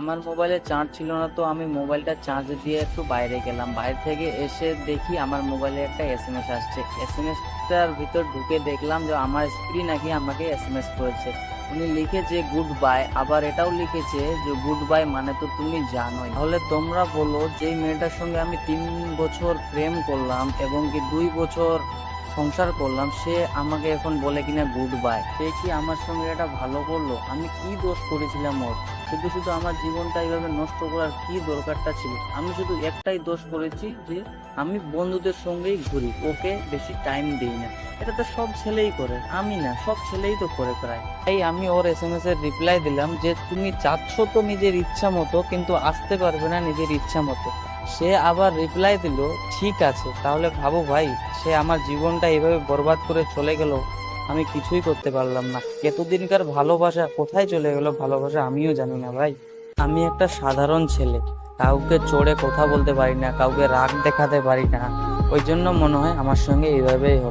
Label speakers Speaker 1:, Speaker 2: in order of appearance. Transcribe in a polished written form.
Speaker 1: আমার মোবাইলে চার্জ ছিল না, তো আমি মোবাইলটা চার্জ দিয়ে একটু বাইরে গেলাম। বাইরে থেকে এসে দেখি আমার মোবাইলে একটা এসএমএস আসছে। এসএমএসটার ভিতর ঢুকে দেখলাম যে আমার স্ত্রী নাকি আমাকে এসএমএস করেছে। উনি লিখেছে গুড বাই, আবার এটাও লিখেছে যে গুড বাই মানে তো তুমি জানোই। তাহলে তোমরা বলো, যেই মেয়েটার সঙ্গে আমি 3 বছর প্রেম করলাম এবং কি 2 বছর সংসার করলাম, সে আমাকে এখন বলে কিনা গুড বাই। সে কি আমার সঙ্গে এটা ভালো করলো? আমি কি দোষ করেছিলাম ওর? শুধু শুধু আমার জীবনটা এইভাবে নষ্ট করার কি দরকারটা ছিল? আমি শুধু একটাই দোষ করেছি যে আমি বন্ধুদের সঙ্গেই ঘুরি, ওকে বেশি টাইম দিই না। এটা তো সব ছেলেই করে, আমি না, সব ছেলেই তো করে প্রায়। তাই আমি ওর এসএমএস এর রিপ্লাই দিলাম যে তুমি চাচ্ছ তো নিজের ইচ্ছা মতো, কিন্তু আসতে পারবে না নিজের ইচ্ছা মতো। সে আবার রিপ্লাই দিল ঠিক আছে। তাহলে ভাবো ভাই, সে আমার জীবনটা এইভাবে বরবাদ করে চলে গেল, আমি কিছুই করতে পারলাম না। এতদিনকার ভালোবাসা কোথায় চলে গেল? ভালোবাসা আমিও জানি না ভাই। আমি একটা সাধারণ ছেলে, কাউকে চড়ে কথা বলতে পারি না, কাউকে রাগ দেখাতে পারি না। ওই জন্য মনে হয় আমার সঙ্গে এইভাবেই হবে।